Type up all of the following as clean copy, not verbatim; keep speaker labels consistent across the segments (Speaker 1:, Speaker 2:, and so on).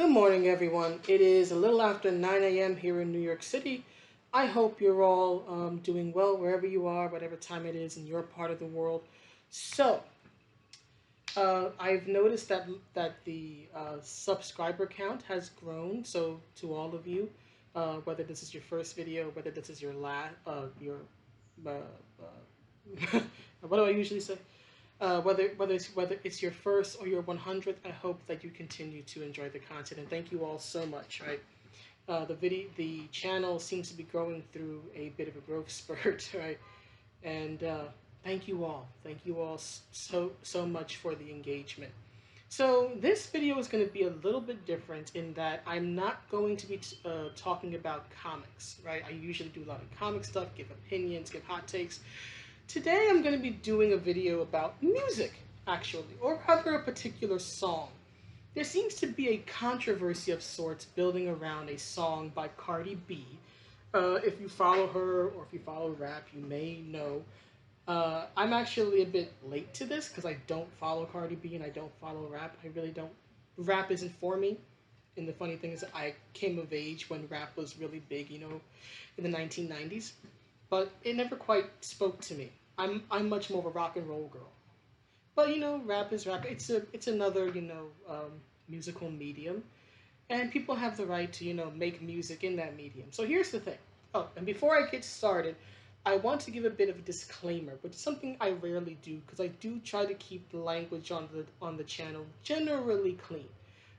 Speaker 1: Good morning, everyone. It is a little after 9 a.m. here in New York City. I hope you're all doing well wherever you are, whatever time it is in your part of the world. So, I've noticed that the subscriber count has grown. So, to all of you, whether this is your first video, whether this is your last, uh, what do I usually say? Whether it's your first or your 100th, I hope that you continue to enjoy the content, and thank you all so much. Right, the channel seems to be growing through a bit of a growth spurt, right? And thank you all so much for the engagement. So this video is going to be a little bit different in that I'm not going to be talking about comics, right? I usually do a lot of comic stuff, give opinions, give hot takes. Today I'm going to be doing a video about music, actually, or rather a particular song. There seems to be a controversy of sorts building around a song by CARDI B. If you follow her or if you follow rap, you may know. I'm actually a bit late to this because I don't follow CARDI B and I don't follow rap. I really don't. Rap isn't for me. And the funny thing is, I came of age when rap was really big, in the 1990s. But it never quite spoke to me. I'm much more of a rock and roll girl. But rap is rap. It's another musical medium, and people have the right to make music in that medium. So here's the thing. Oh, and before I get started, I want to give a bit of a disclaimer, which is something I rarely do because I do try to keep the language on the channel generally clean.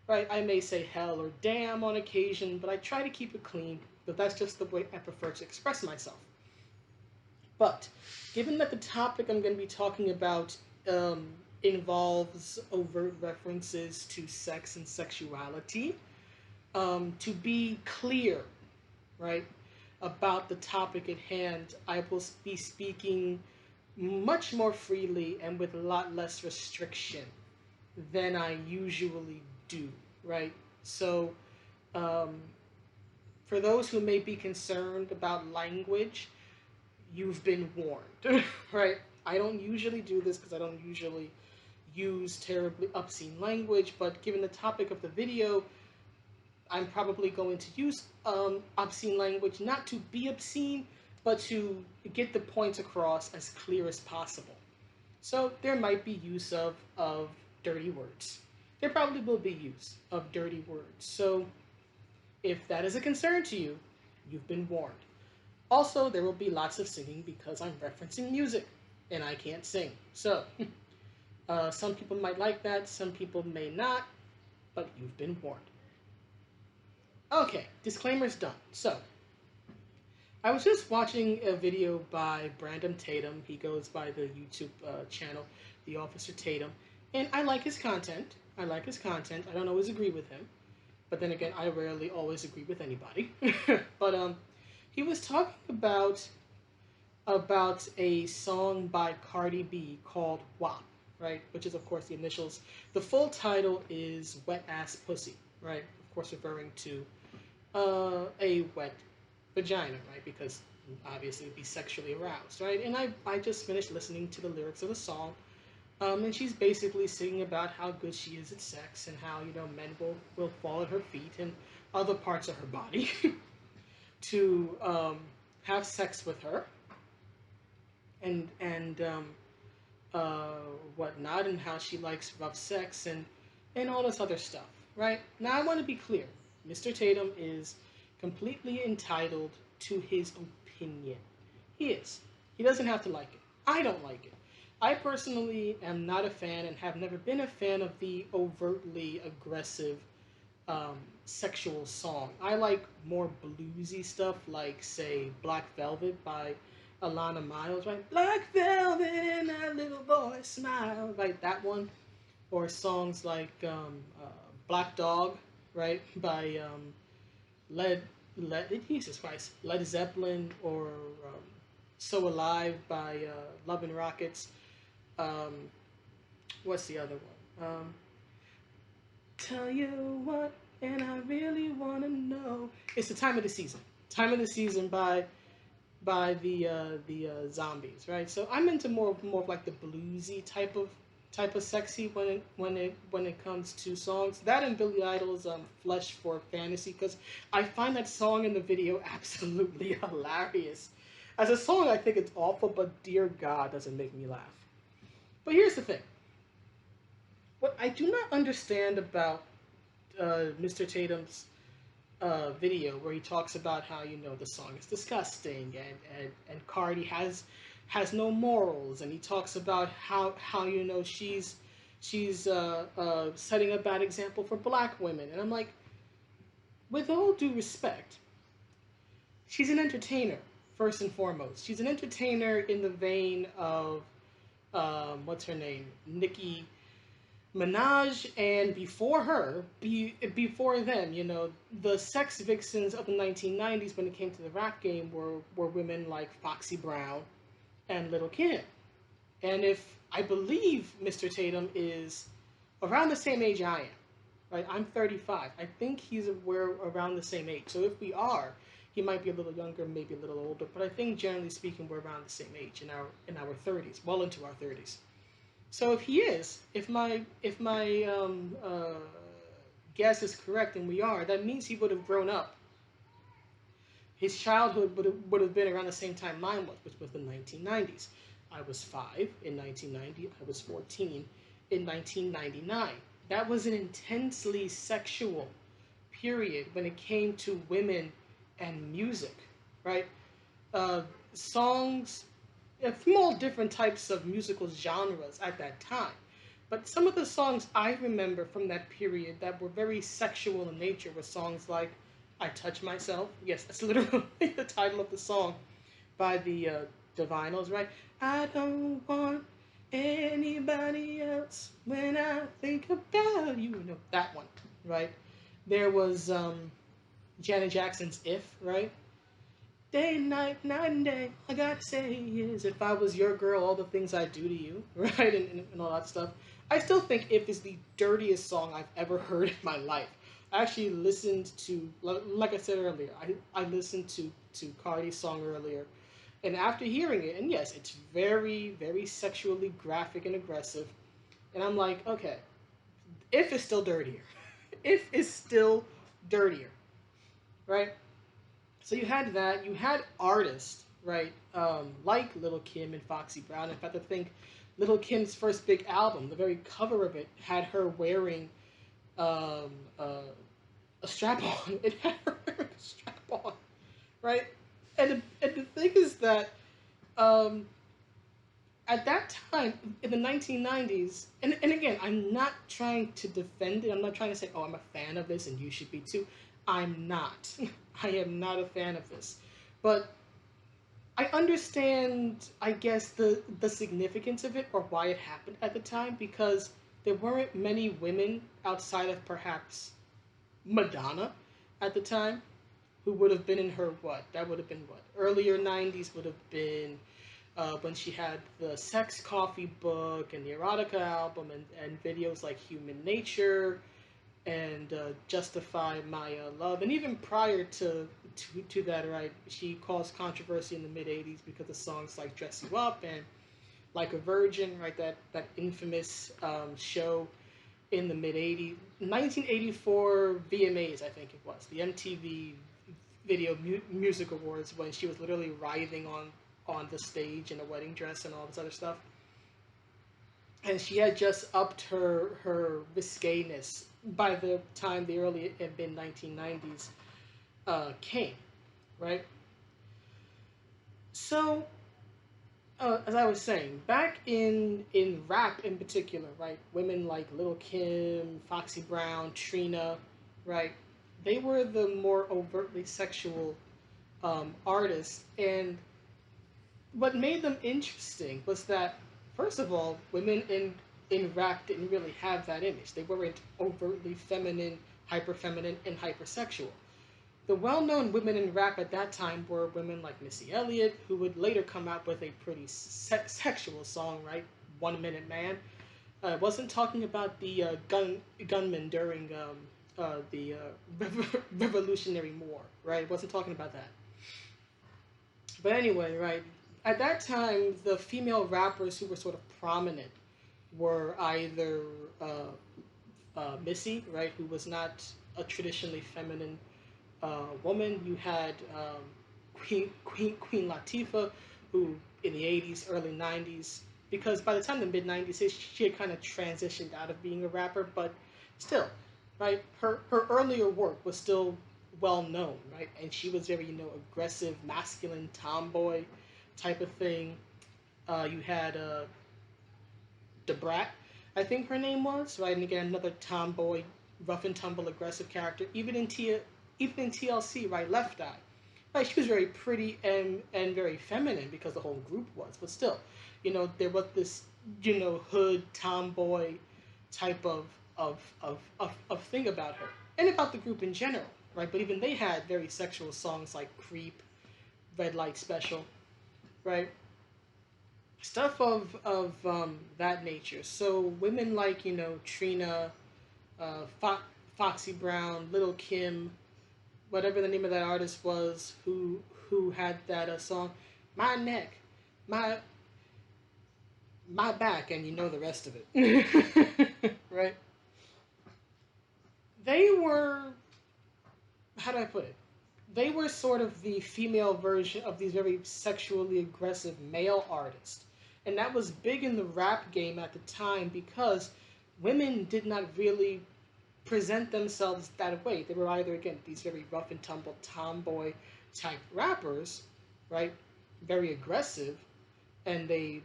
Speaker 1: Right? I may say hell or damn on occasion, but I try to keep it clean. But that's just the way I prefer to express myself. But given that the topic I'm going to be talking about involves overt references to sex and sexuality, to be clear, right, about the topic at hand, I will be speaking much more freely and with a lot less restriction than I usually do, right? So, for those who may be concerned about language, you've been warned, right? I don't usually do this because I don't usually use terribly obscene language, but given the topic of the video, I'm probably going to use obscene language, not to be obscene, but to get the points across as clear as possible. So there might be use of dirty words. There probably will be use of dirty words. So if that is a concern to you, you've been warned. Also, there will be lots of singing because I'm referencing music, and I can't sing. So, some people might like that, some people may not, but you've been warned. Okay, disclaimer's done. So, I was just watching a video by Brandon Tatum. He goes by the YouTube channel, TheOfficerTatum, and I like his content. I don't always agree with him, but then again, I rarely always agree with anybody. But he was talking about a song by CARDI B called WAP, right? Which is, of course, the initials. The full title is Wet Ass Pussy, right? Of course, referring to a wet vagina, right? Because obviously it'd be sexually aroused, right? And I just finished listening to the lyrics of the song. And she's basically singing about how good she is at sex and how, men will fall at her feet and other parts of her body to have sex with her and whatnot, and how she likes rough sex and all this other stuff, right? Now I want to be clear. Mr. Tatum is completely entitled to his opinion. He is. He doesn't have to like it. I don't like it. I personally am not a fan and have never been a fan of the overtly aggressive sexual song. I like more bluesy stuff like, say, Black Velvet by Alana Miles, right? Black Velvet and that little boy smile, right? That one. Or songs like Black Dog, right? By Jesus Christ, Led Zeppelin, or So Alive by Love and Rockets. What's the other one? Tell you what, and I really want to know. It's the Time of the Season. Time of the Season by the Zombies, right? So I'm into more of like the bluesy type of type of sexy when it comes to songs. That and Billy Idol's "Flesh for Fantasy," because I find that song in the video absolutely hilarious. As a song, I think it's awful, but dear God, does it make me laugh. But here's the thing: what I do not understand about Mr. Tatum's video, where he talks about how, you know, the song is disgusting, and Cardi has no morals, and he talks about how you know she's setting a bad example for black women, and I'm like, with all due respect, she's an entertainer first and foremost. She's an entertainer in the vein of what's her name, Nicki Minaj, and before her, before them, you know, the sex vixens of the 1990s when it came to the rap game were women like Foxy Brown and Little Kim. And if I believe Mr. Tatum is around the same age I am, right? I'm 35. I think we're around the same age. So if we are, he might be a little younger, maybe a little older, but I think generally speaking we're around the same age in our 30s, well into our 30s. So if he is, if my guess is correct, and we are, that means he would have grown up. His childhood would have been around the same time mine was, which was the 1990s. I was 5 in 1990. I was 14 in 1999. That was an intensely sexual period when it came to women and music, right? Songs from all different types of musical genres at that time. But some of the songs I remember from that period that were very sexual in nature were songs like "I Touch Myself." Yes, that's literally the title of the song by the Divinyls, right? I don't want anybody else when I think about you. You know, that one, right? There was Janet Jackson's "If," right? Day and night and day. I gotta say is, if I was your girl, all the things I'd do to you, right? And all that stuff. I still think "If" is the dirtiest song I've ever heard in my life. I actually listened to, like I said earlier, I listened to Cardi's song earlier. And after hearing it, and yes, it's very, very sexually graphic and aggressive. And I'm like, okay, "If" is still dirtier. "If" is still dirtier, right? So you had that. You had artists, right, like Little Kim and Foxy Brown. In fact, I think Little Kim's first big album, the very cover of it, had her wearing um, uh, a strap on. It had her wearing a strap on, right? And the thing is that um, at that time in the 1990s, and again, I'm not trying to defend it. I'm not trying to say, oh, I'm a fan of this and you should be too. I'm not. I am not a fan of this. But I understand, I guess, the significance of it or why it happened at the time, because there weren't many women outside of perhaps Madonna at the time who would have been in her what? That would have been what? Earlier 90s would have been when she had the Sex Coffee book and the Erotica album and videos like Human Nature and Justify My Love. And even prior to that, right, she caused controversy in the mid 80s because of songs like Dress You Up and Like a Virgin, right, that infamous show in the mid 80s. 1984 VMAs, I think it was, the MTV Video Music Awards, when she was literally writhing on the stage in a wedding dress and all this other stuff. And she had just upped her risqueness by the time the early and mid 1990s came, right? So, as I was saying, back in rap in particular, right? Women like Little Kim, Foxy Brown, Trina, right? They were the more overtly sexual artists, and what made them interesting was that, first of all, women in rap didn't really have that image. They weren't overtly feminine, hyper feminine, and hypersexual. The well-known women in rap at that time were women like Missy Elliott, who would later come out with a pretty sexual song, right? 1 Minute Man. Wasn't talking about the gunman during the Revolutionary War, right? Wasn't talking about that. But anyway, right, at that time, the female rappers who were sort of prominent were either Missy, right, who was not a traditionally feminine woman. You had Queen Latifah, who in the 80s, early 90s, because by the time the mid 90s hit, she had kind of transitioned out of being a rapper, but still, right, her earlier work was still well known, right, and she was very, aggressive, masculine, tomboy type of thing. You had Debrat, I think her name was, right? And again, another tomboy, rough and tumble, aggressive character. Even in TLC, right? Left Eye, right? She was very pretty and very feminine because the whole group was. But still, there was this, hood tomboy type of thing about her and about the group in general, right? But even they had very sexual songs like "Creep," "Red Light Special," right? Stuff of that nature. So women like Trina, Foxy Brown, Little Kim, whatever the name of that artist was, who had that song, "My Neck," my my back, and the rest of it, right? They were, how do I put it? They were sort of the female version of these very sexually aggressive male artists. And that was big in the rap game at the time because women did not really present themselves that way. They were either, again, these very rough and tumble tomboy type rappers, right? Very aggressive, and they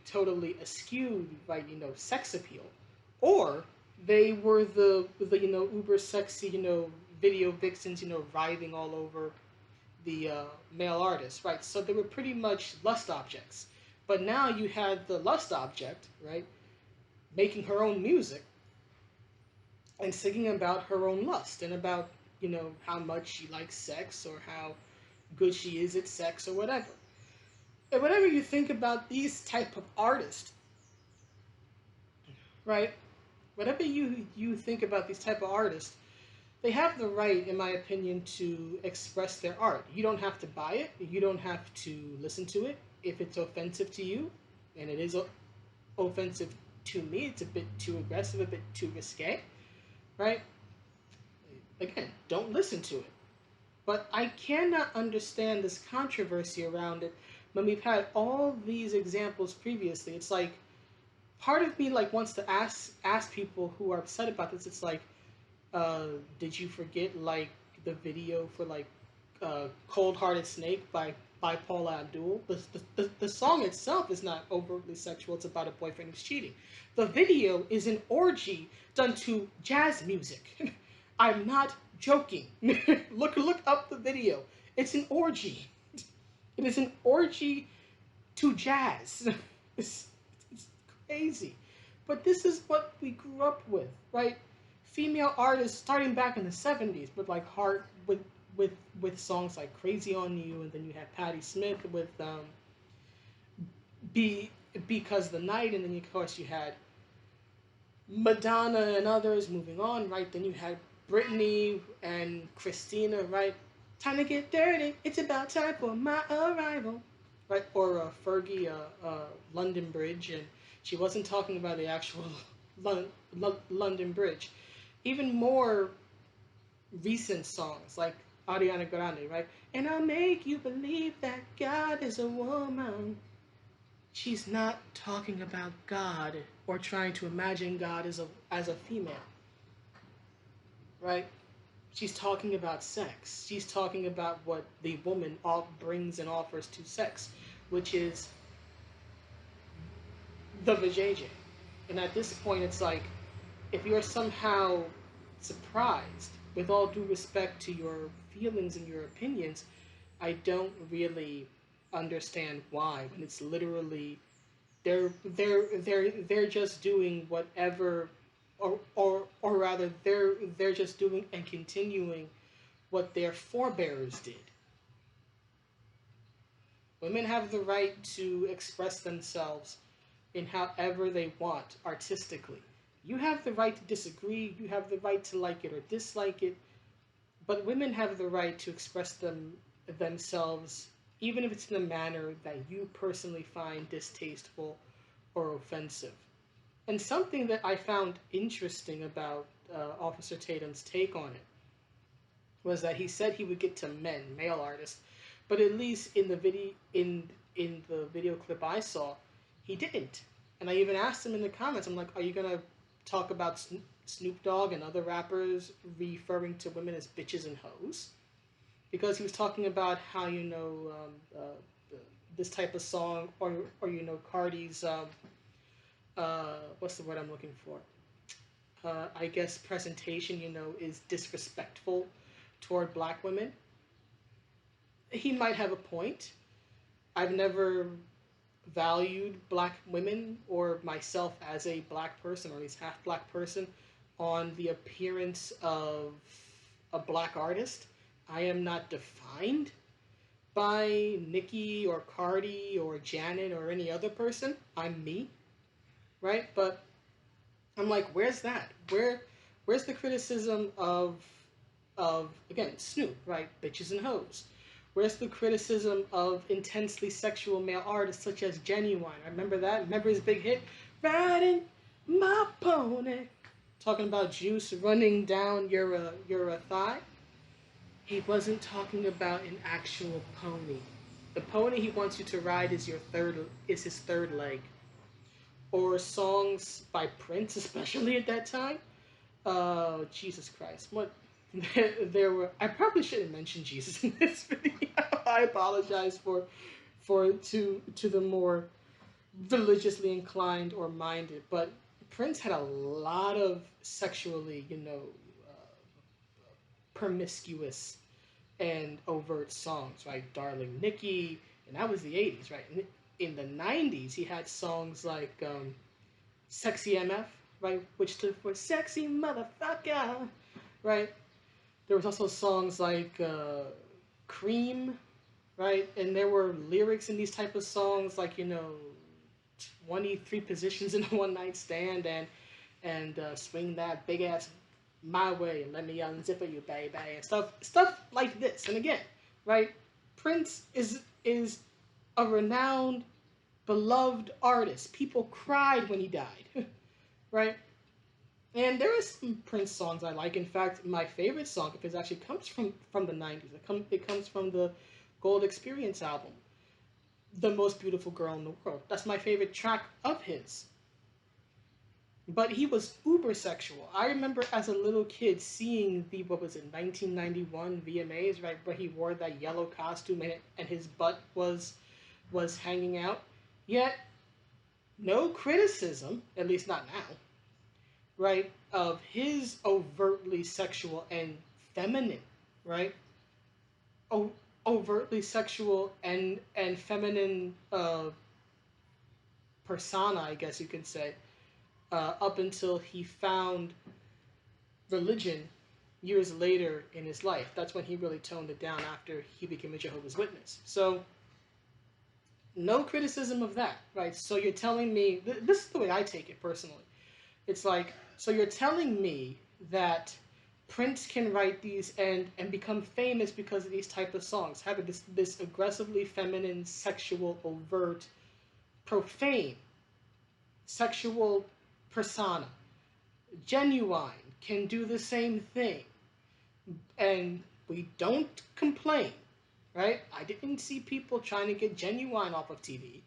Speaker 1: totally eschewed, right, sex appeal, or they were the uber sexy, video vixens, writhing all over the male artists, right? So they were pretty much lust objects. But now you had the lust object, right, making her own music and singing about her own lust and about how much she likes sex or how good she is at sex or whatever. And whenever you think about these type of artists, right? Whenever you think about these type of artists, they have the right, in my opinion, to express their art. You don't have to buy it. You don't have to listen to it. If it's offensive to you, and it is offensive to me, it's a bit too aggressive, a bit too risque, right? Again, don't listen to it. But I cannot understand this controversy around it when we've had all these examples previously. It's like part of me like wants to ask people who are upset about this. It's like, did you forget like the video for like "Cold Hearted Snake" by Paula Abdul? The song itself is not overtly sexual. It's about a boyfriend who's cheating. The video is an orgy done to jazz music. I'm not joking. Look up the video. It's an orgy. It is an orgy to jazz. It's, it's crazy. But this is what we grew up with, right? Female artists starting back in the 70s with like heart with songs like "Crazy on You," and then you had Patti Smith with Be Because the Night, and then of course you had Madonna and others moving on, right? Then you had Britney and Christina, right? "Time to get dirty. It's about time for my arrival," right? Or Fergie, London Bridge, and she wasn't talking about the actual London Bridge. Even more recent songs like Ariana Grande, right? "And I'll make you believe that God is a woman." She's not talking about God or trying to imagine God as a female, right? She's talking about sex. She's talking about what the woman all brings and offers to sex, which is the vajayjay. And at this point, it's like, if you're somehow surprised, with all due respect to your feelings and your opinions, I don't really understand why. When it's literally they're just doing whatever, or rather they're just doing and continuing what their forebears did. Women have the right to express themselves in however they want artistically. You have the right to disagree, you have the right to like it or dislike it, but women have the right to express themselves even if it's in a manner that you personally find distasteful or offensive. And something that I found interesting about Officer Tatum's take on it was that he said he would get to men, male artists, but at least in the video clip I saw, he didn't. And I even asked him in the comments, I'm like, are you gonna talk about Snoop Dogg and other rappers referring to women as bitches and hoes? Because he was talking about how this type of song, or Cardi's what's the word I'm looking for? I guess presentation, is disrespectful toward black women. He might have a point. I've never valued black women or myself as a black person, or at least half black person, on the appearance of a black artist. I am not defined by Nicki or Cardi or Janet or any other person. I'm me, right? But I'm like, where's that? Where's the criticism of again Snoop, right? Bitches and hoes. Where's the criticism of intensely sexual male artists such as Ginuwine? I remember that. Remember his big hit, "Riding My Pony," talking about juice running down your thigh. He wasn't talking about an actual pony. The pony he wants you to ride is his third leg. Or songs by Prince, especially at that time. Jesus Christ! What there were. I probably shouldn't mention Jesus in this video. I apologize to the more religiously inclined or minded, but Prince had a lot of sexually, promiscuous and overt songs, right? Darling Nikki, and that was the 80s, right? In the 90s, he had songs like Sexy MF, right? Which stood for Sexy Motherfucker, right? There was also songs like Cream, right? And there were lyrics in these type of songs like, 23 positions in a one night stand, and swing that big ass my way and let me unzip you, baby, and stuff like this. And again, right? Prince is a renowned, beloved artist. People cried when he died, right? And there are some Prince songs I like. In fact, my favorite song of his actually comes from the 90s. It comes from the Gold Experience album, "The Most Beautiful Girl in the World." That's my favorite track of his. But he was uber sexual. I remember as a little kid seeing the, what was it, 1991 VMAs, right, where he wore that yellow costume and his butt was hanging out. Yet, no criticism, at least not now, right, of his overtly sexual and feminine, right? Overtly sexual and feminine persona, I guess you could say, up until he found religion years later in his life. That's when he really toned it down after he became a Jehovah's Witness. So, no criticism of that, right? So you're telling me, this is the way I take it personally. It's like, so you're telling me that Prince can write these and become famous because of these type of songs, having this aggressively feminine, sexual, overt, profane, sexual persona. Ginuwine can do the same thing, and we don't complain, right? I didn't see people trying to get Ginuwine off of TV,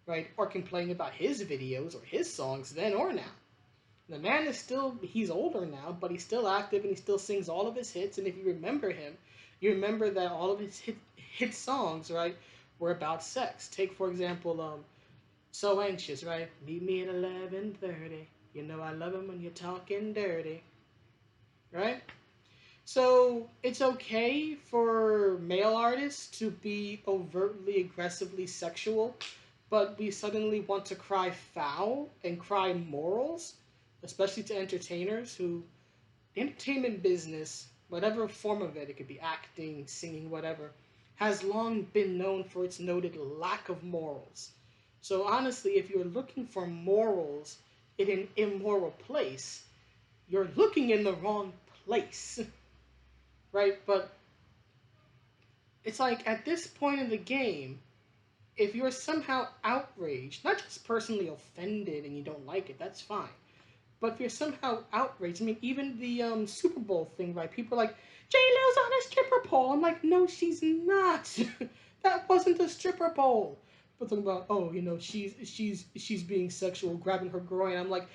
Speaker 1: right, or complaining about his videos or his songs then or now. The man is still, he's older now, but he's still active and he still sings all of his hits. And if you remember him, you remember that all of his hit songs, right, were about sex. Take, for example, So Anxious, right? Meet me at 11:30. You know I love him when you're talking dirty, right? So it's okay for male artists to be overtly, aggressively sexual, but we suddenly want to cry foul and cry morals, especially to entertainers who, the entertainment business, whatever form of it, it could be acting, singing, whatever, has long been known for its noted lack of morals. So honestly, if you're looking for morals in an immoral place, you're looking in the wrong place. Right? But it's like at this point in the game, if you're somehow outraged, not just personally offended and you don't like it, that's fine. But if you're somehow outraged, I mean, even the Super Bowl thing, right? People are like, J Lo's on a stripper pole. I'm like, no, she's not. That wasn't a stripper pole. But talking about, oh, you know, she's being sexual, grabbing her groin. I'm like,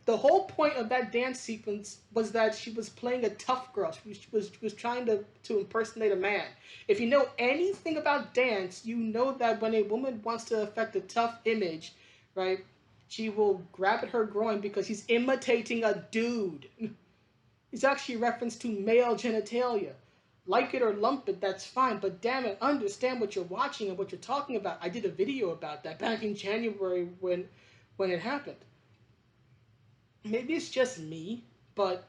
Speaker 1: the whole point of that dance sequence was that she was playing a tough girl. She was trying to impersonate a man. If you know anything about dance, you know that when a woman wants to affect a tough image, right? She will grab at her groin because she's imitating a dude. It's actually a reference to male genitalia. Like it or lump it, that's fine, but damn it, understand what you're watching and what you're talking about. I did a video about that back in January when it happened. Maybe it's just me, but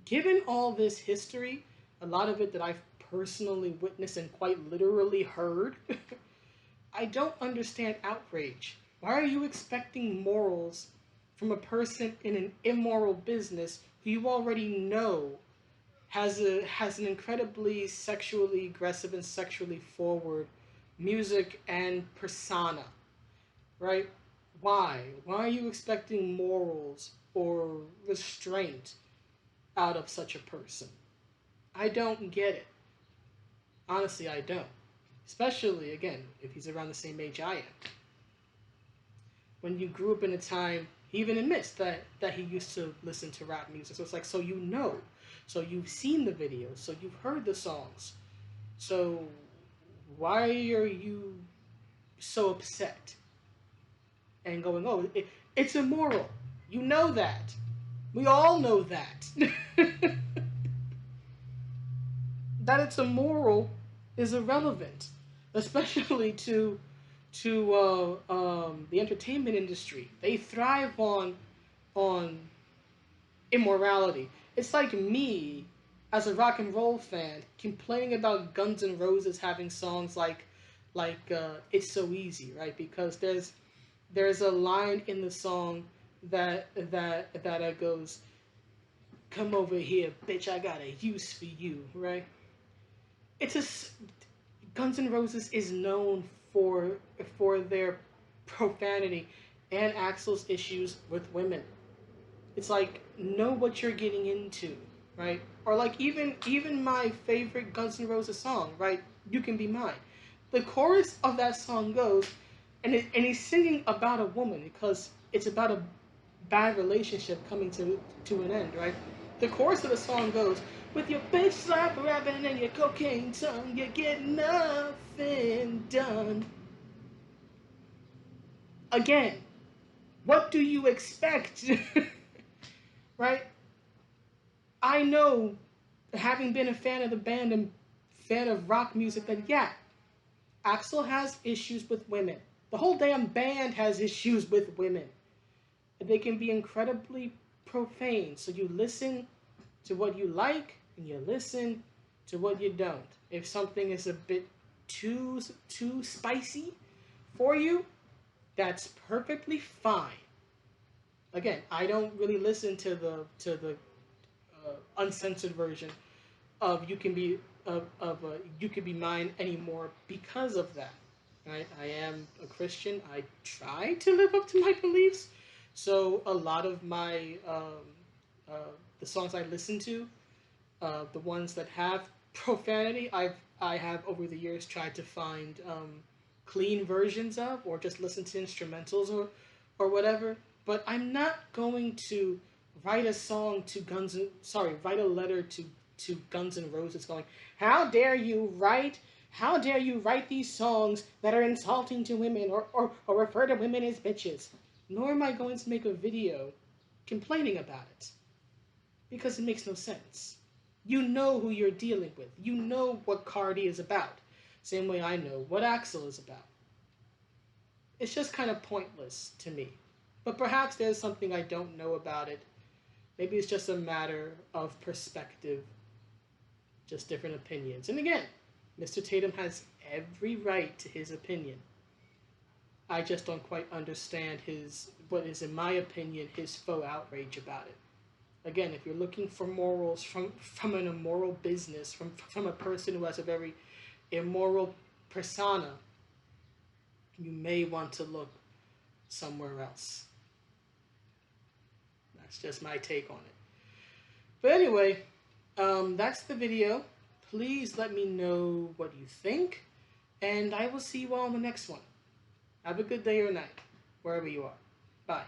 Speaker 1: given all this history, a lot of it that I've personally witnessed and quite literally heard, I don't understand outrage. Why are you expecting morals from a person in an immoral business who you already know has an incredibly sexually aggressive and sexually forward music and persona, right? Why? Why are you expecting morals or restraint out of such a person? I don't get it. Honestly, I don't. Especially, again, if he's around the same age I am. When you grew up in a time, he even admits that he used to listen to rap music. So it's like, so you know. So you've seen the videos. So you've heard the songs. So why are you so upset? And going, oh, it's immoral. You know that. We all know that. That it's immoral is irrelevant, especially to the entertainment industry. They thrive on immorality. It's like me, as a rock and roll fan, complaining about Guns N' Roses having songs like "It's So Easy," right? Because there's a line in the song that goes, "Come over here, bitch, I got a use for you," right? It's a Guns N' Roses is known for their profanity and Axl's issues with women. It's like, know what you're getting into, right? Or like even my favorite Guns N' Roses song, right? You Can Be Mine. The chorus of that song goes, and he's singing about a woman because it's about a bad relationship coming to an end, right? The chorus of the song goes, with your bitch slap rapping and your cocaine tongue, you get nothing done. Again, what do you expect? Right? I know, having been a fan of the band and fan of rock music, that yeah, Axl has issues with women. The whole damn band has issues with women. And they can be incredibly profane. So you listen to what you like and you listen to what you don't. If something is a bit too spicy for you, that's perfectly fine. Again, I don't really listen to the uncensored version of You Can Be Mine anymore because of that. Right? I am a Christian. I try to live up to my beliefs. So a lot of my uh, the songs I listen to, the ones that have profanity, I have over the years tried to find clean versions of, or just listen to instrumentals or whatever. But I'm not going to write a song to write a letter to Guns N' Roses going, how dare you write these songs that are insulting to women or refer to women as bitches. Nor am I going to make a video complaining about it. Because it makes no sense. You know who you're dealing with. You know what CARDI is about. Same way I know what Axl is about. It's just kind of pointless to me. But perhaps there's something I don't know about it. Maybe it's just a matter of perspective. Just different opinions. And again, Mr. Tatum has every right to his opinion. I just don't quite understand what is, in my opinion, his faux outrage about it. Again, if you're looking for morals from an immoral business, from a person who has a very immoral persona, you may want to look somewhere else. That's just my take on it. But anyway, that's the video. Please let me know what you think, and I will see you all in the next one. Have a good day or night, wherever you are. Bye.